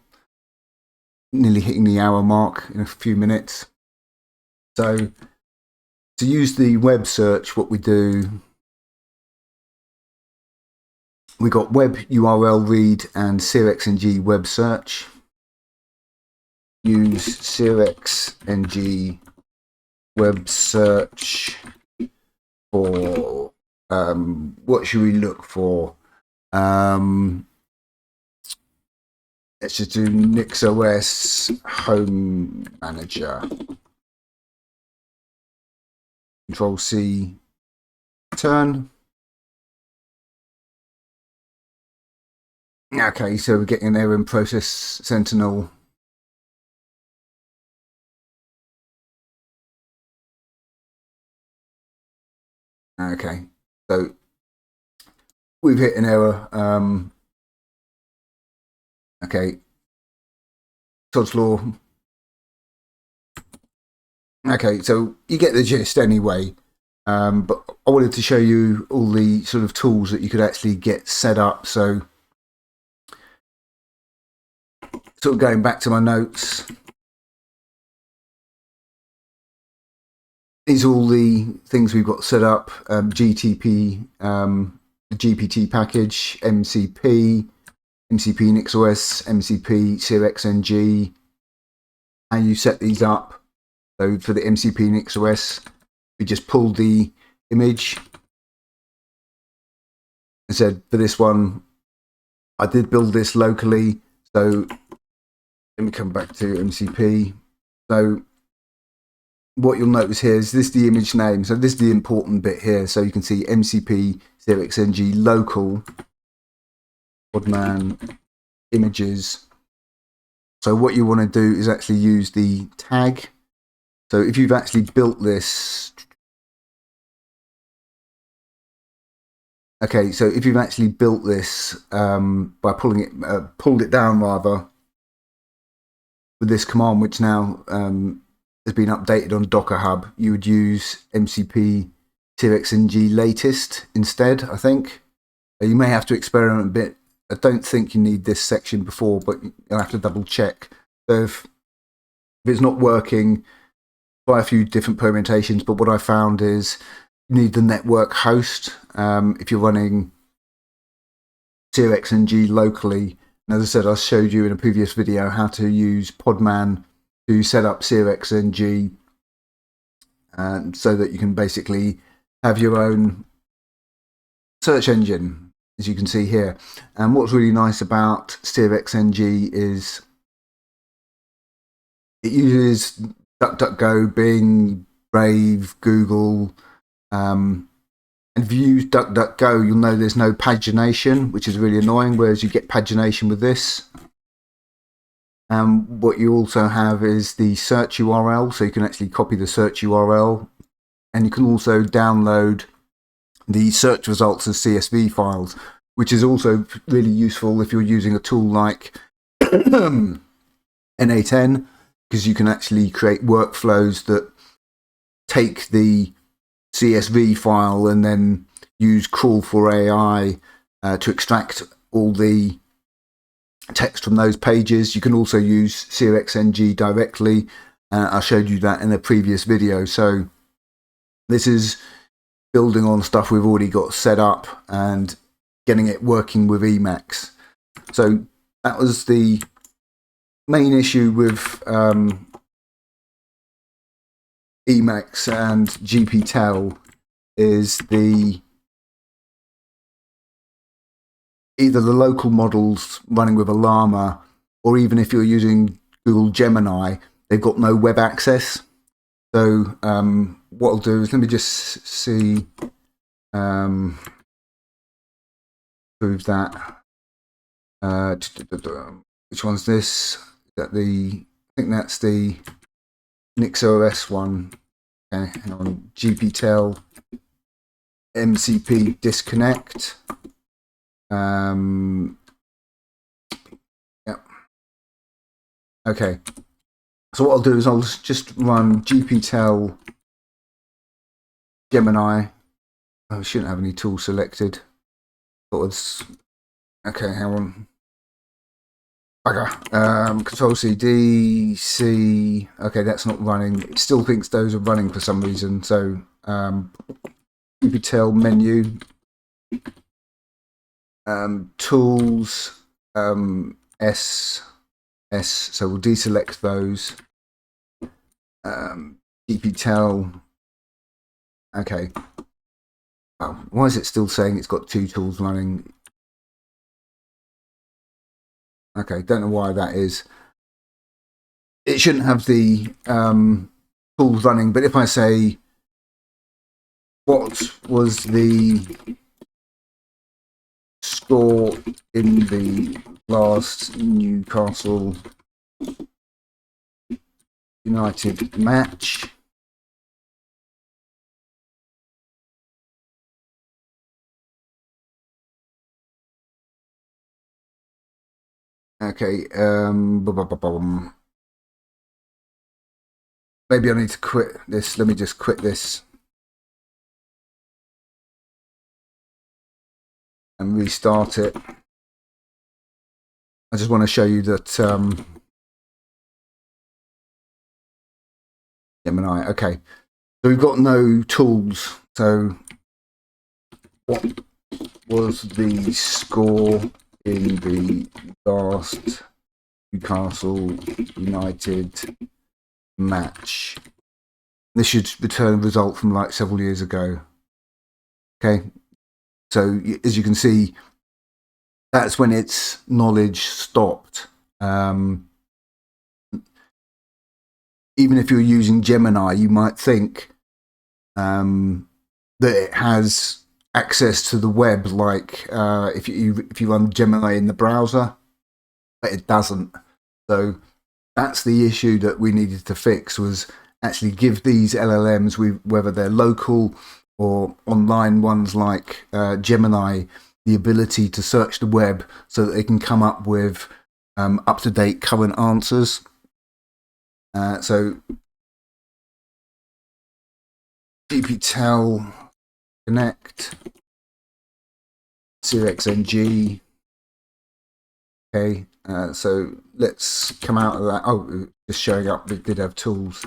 S1: Nearly hitting the hour mark in a few minutes. So to use the web search, what we do, we got web URL read and searxng web search. Use searxng web search for what should we look for? Let's just do NixOS Home Manager. Control C, turn. Okay, so we're getting an error in process sentinel. Okay, so we've hit an error. Okay, Todd's law. Okay, so you get the gist anyway. But I wanted to show you all the sort of tools that you could actually get set up. So sort of going back to my notes, these are all the things we've got set up. GTP, the GPT package, MCP, mcp-nixos, mcp-searxng. How you set these up. So for the mcp-nixos, we just pulled the image. I said for this one, I did build this locally. So let me come back to MCP. So what you'll notice here is this the image name. So this is the important bit here. So you can see mcp-searxng local podman images. So what you want to do is actually use the tag. So if you've actually built this, okay, so if you've actually built this by pulled it down rather, with this command, which now has been updated on Docker Hub, you would use mcp-searxng latest instead, I think. You may have to experiment a bit. I don't think you need this section before, but you'll have to double check. So if it's not working, try a few different permutations, but what I found is you need the network host if you're running searxng locally. And as I said, I showed you in a previous video how to use Podman to set up searxng so that you can basically have your own search engine, as you can see here. And what's really nice about searxng is it uses DuckDuckGo, Bing, Brave, Google. And if you use DuckDuckGo, you'll know there's no pagination, which is really annoying, whereas you get pagination with this. What you also have is the search URL, so you can actually copy the search URL, and you can also download the search results as CSV files, which is also really useful if you're using a tool like N8N, because you can actually create workflows that take the CSV file and then use Crawl for AI to extract all the text from those pages. You can also use searxng directly. I showed you that in a previous video. So this is building on stuff we've already got set up and getting it working with Emacs. So that was the main issue with Emacs and gptel, is either the local models running with ollama, or even if you're using Google Gemini, they've got no web access. So what I'll do is, let me just see, prove that. Which one's this? Is that I think that's the mcp-searxng one. Okay, hang on. gptel mcp disconnect. Yep. Okay. So what I'll do is I'll just run gptel Gemini. I shouldn't have any tools selected. Okay, hang on. Control C, D, C. Okay, that's not running. It still thinks those are running for some reason. So gptel menu, tools, S. So we'll deselect those. gptel. Okay. Oh, why is it still saying it's got two tools running? Okay, don't know why that is. It shouldn't have the tools running, but if I say, what was the score in the last Newcastle United match? Okay, maybe I need to quit this. Let me just quit this and restart it. I just want to show you that Gemini. Okay, so we've got no tools. So what was the score in the last Newcastle United match? This should return a result from like several years ago. Okay, so as you can see, that's when its knowledge stopped. Even if you're using Gemini, you might think that it has access to the web, like if you run Gemini in the browser, but it doesn't. So that's the issue that we needed to fix, was actually give these LLMs, whether they're local or online ones like Gemini, the ability to search the web so that they can come up with up-to-date current answers. So gptel connect searxng. Okay, so let's come out of that. Oh, just showing up, it did have tools.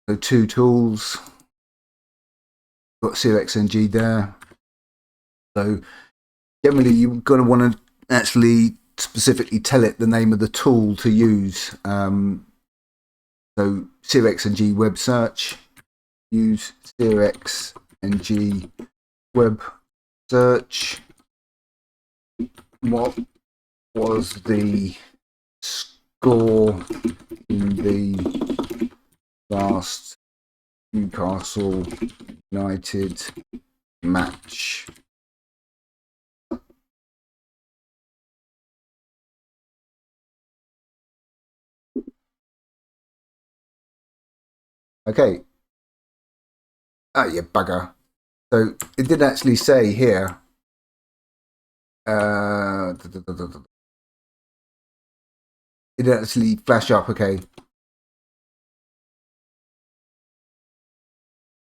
S1: So two tools. Got searxng there. So generally you're going to want to actually specifically tell it the name of the tool to use. So searxng web search, use searxng web search. What was the score in the last Newcastle United match? Okay. Oh, you bugger. So it did actually say here, it actually flash up. Okay.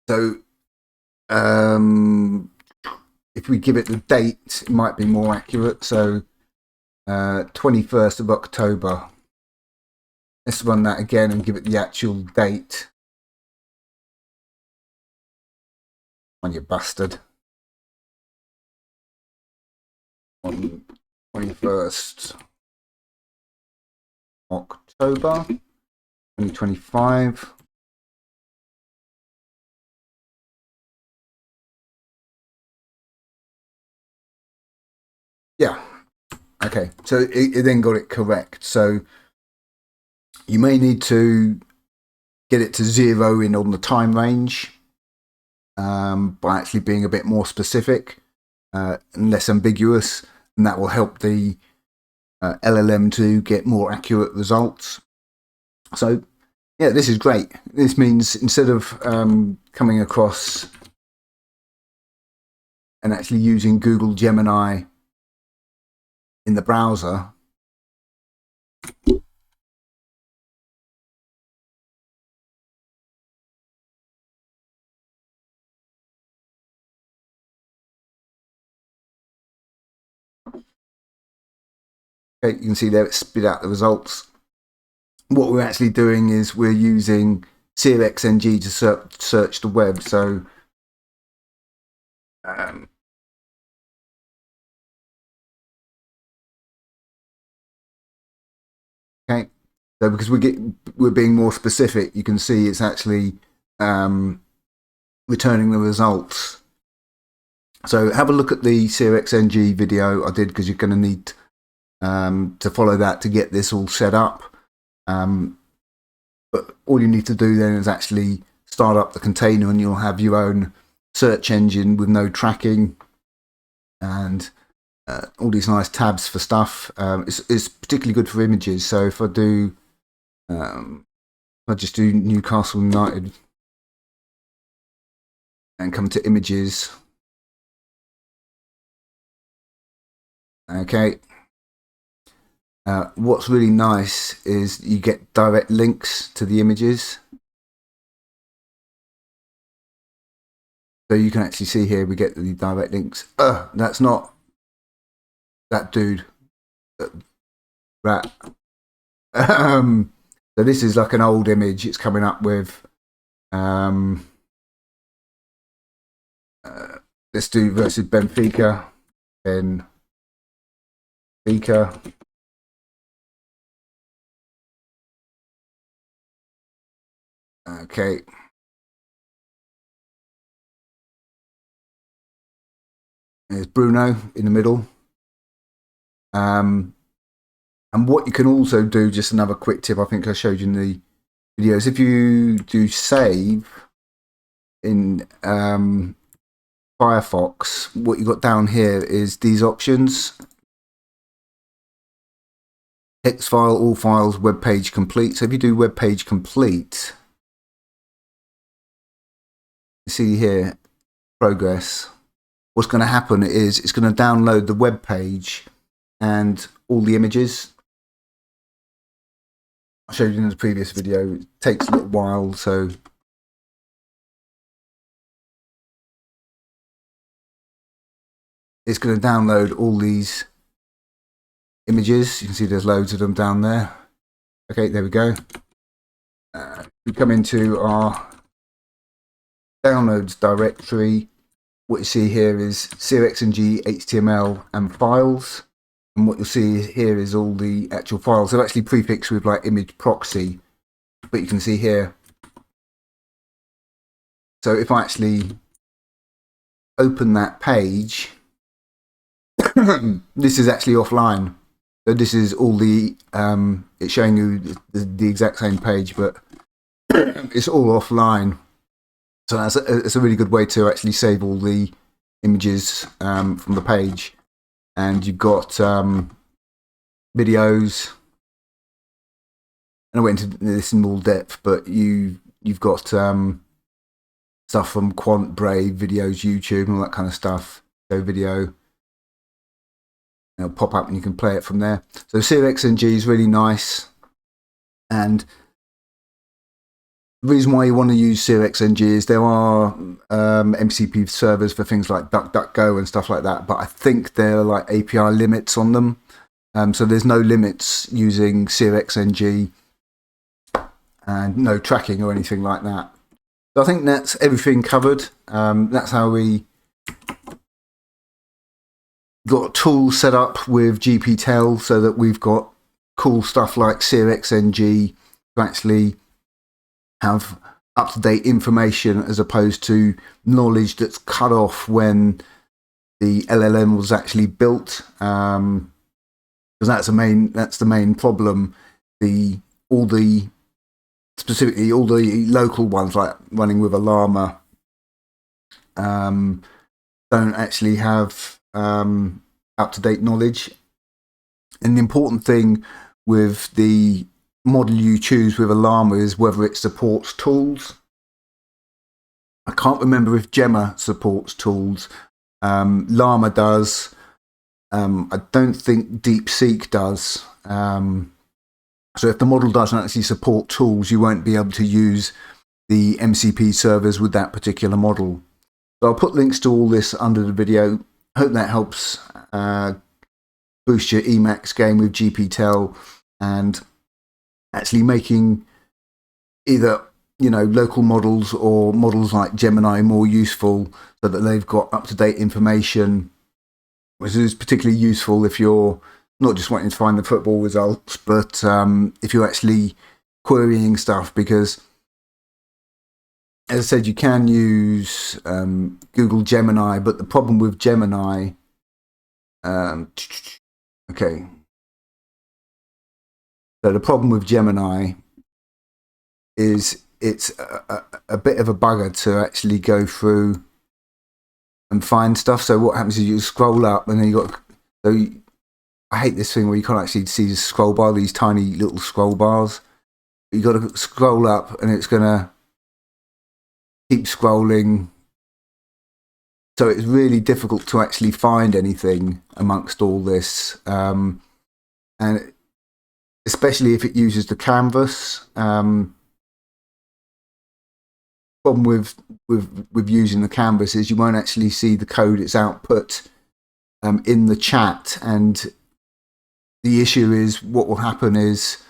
S1: So if we give it the date, it might be more accurate. So 21st of October. Let's run that again and give it the actual date. On you bastard. On 21st October 2025. Yeah. Okay. So it then got it correct. So you may need to get it to zero in on the time range by actually being a bit more specific and less ambiguous, and that will help the LLM to get more accurate results. So yeah, this is great. This means instead of coming across and actually using Google Gemini in the browser, okay, you can see there it spit out the results. What we're actually doing is we're using searxng to search the web. So okay, so because we're being more specific, you can see it's actually returning the results. So have a look at the searxng video I did, because you're going to need to follow that to get this all set up. But all you need to do then is actually start up the container, and you'll have your own search engine with no tracking and all these nice tabs for stuff. It's particularly good for images. So if I do, I just do Newcastle United and come to images. Okay. What's really nice is you get direct links to the images. So you can actually see here we get the direct links. That's not that dude. Rat. So this is like an old image. It's coming up with. Let's do versus Benfica. Benfica. Okay. There's Bruno in the middle. And what you can also do, just another quick tip I think I showed you in the videos, if you do save in Firefox, what you got down here is these options: text file, all files, web page complete. So if you do web page complete, you see here progress. What's going to happen is it's going to download the web page and all the images. I showed you in the previous video. It takes a little while, so it's going to download all these images. You can see there's loads of them down there. Okay, there we go. We come into our downloads directory. What you see here is searxng, HTML, and files. And what you'll see here is all the actual files. They're actually prefixed with like image proxy, but you can see here. So if I actually open that page, this is actually offline. So this is all the, it's showing you the exact same page, but it's all offline. So it's a really good way to actually save all the images from the page. And you've got videos, and I went into this in more depth, but you've got stuff from Quant, Brave, videos, YouTube, and all that kind of stuff. So video, it'll pop up and you can play it from there. So searxng is really nice, and The reason why you want to use searxng is there are MCP servers for things like DuckDuckGo and stuff like that, but I think there are like API limits on them. So there's no limits using searxng and no tracking or anything like that. So I think that's everything covered. That's how we got tools set up with gptel so that we've got cool stuff like searxng to actually have up-to-date information as opposed to knowledge that's cut off when the LLM was actually built. Because that's the main problem. Specifically all the local ones like running with ollama don't actually have up-to-date knowledge. And the important thing with the model you choose with ollama is whether it supports tools. I can't remember if Gemma supports tools. Llama does. I don't think DeepSeek does. So if the model doesn't actually support tools, you won't be able to use the MCP servers with that particular model. So I'll put links to all this under the video. Hope that helps boost your Emacs game with gptel and actually making either local models or models like Gemini more useful so that they've got up-to-date information, which is particularly useful if you're not just wanting to find the football results, but if you're actually querying stuff, because as I said, you can use Google Gemini, but the problem with Gemini, okay. So the problem with Gemini is it's a bit of a bugger to actually go through and find stuff. So what happens is you scroll up and then you got, I hate this thing where you can't actually see the scroll bar, these tiny little scroll bars. You got to scroll up and it's going to keep scrolling. So it's really difficult to actually find anything amongst all this. And especially if it uses the canvas. Problem with using the canvas is you won't actually see the code it's output in the chat, and the issue is what will happen is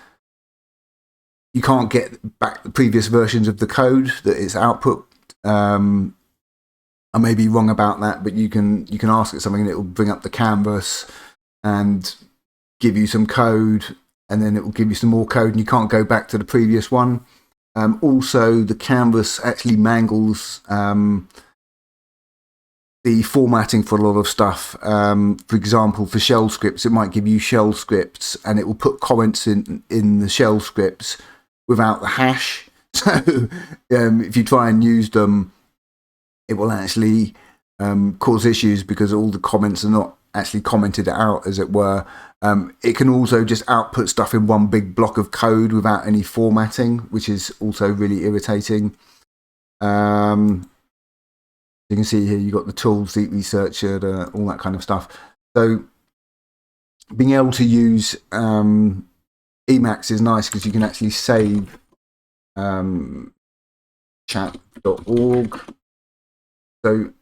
S1: you can't get back the previous versions of the code that it's output. I may be wrong about that, but you can ask it something and it will bring up the canvas and give you some code, and then it will give you some more code and you can't go back to the previous one. Also, the canvas actually mangles the formatting for a lot of stuff. For example, for shell scripts, it might give you shell scripts and it will put comments in the shell scripts without the hash. So if you try and use them, it will actually cause issues because all the comments are not actually commented out, as it were. It can also just output stuff in one big block of code without any formatting, which is also really irritating. You can see here you've got the tools, deep researcher, all that kind of stuff. So being able to use Emacs is nice because you can actually save chat.org. So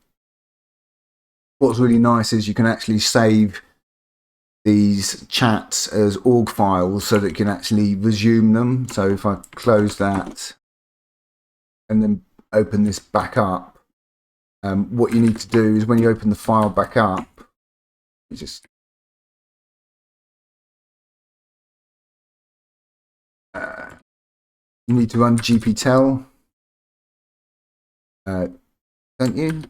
S1: what's really nice is you can actually save these chats as org files so that you can actually resume them. So if I close that and then open this back up, what you need to do is when you open the file back up, you just you need to run gptel, don't you?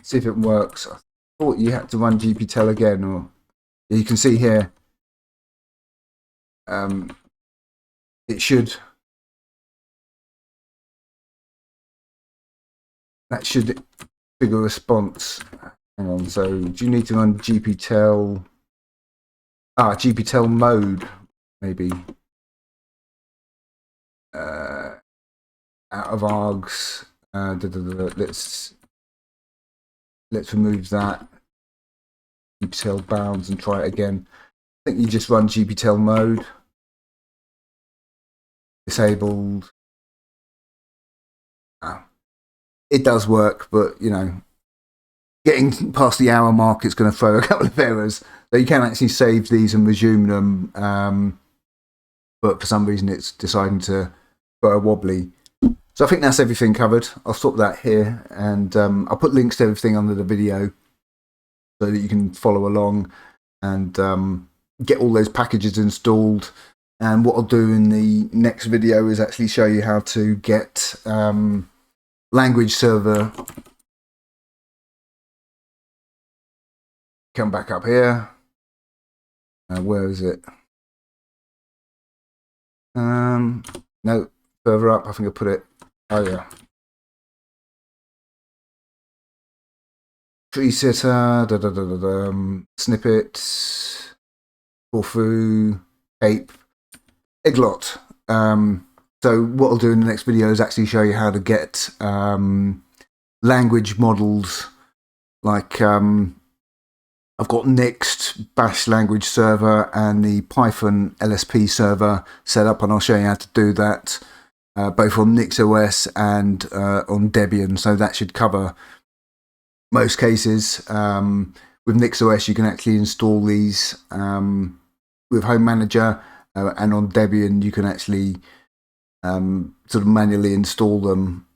S1: See if it works. I thought you had to run gptel again, or you can see here it should. That should trigger a response. Hang on, so do you need to run gptel? gptel-mode, maybe. Out of args. Let's remove that. gptel bounds and try it again. I think you just run gptel-mode. disabled. It does work, but you know, getting past the hour mark, it's going to throw a couple of errors. So you can actually save these and resume them, but for some reason it's deciding to go wobbly. So I think that's everything covered. I'll stop that here, and I'll put links to everything under the video so that you can follow along and get all those packages installed. And what I'll do in the next video is actually show you how to get language server. Come back up here. Where is it? No, further up. I think I put it. Oh yeah. Tree sitter, snippets, Corfu, ape, iglot. So what I'll do in the next video is actually show you how to get language models like I've got Nixed, Bash language server, and the Python LSP server set up, and I'll show you how to do that both on NixOS and on Debian. So that should cover most cases. With NixOS, you can actually install these with Home Manager, and on Debian, you can actually sort of manually install them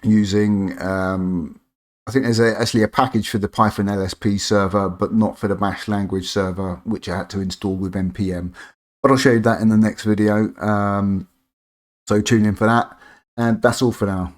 S1: using. I think there's actually a package for the Python LSP server, but not for the Bash language server, which I had to install with npm. But I'll show you that in the next video. So tune in for that, and that's all for now.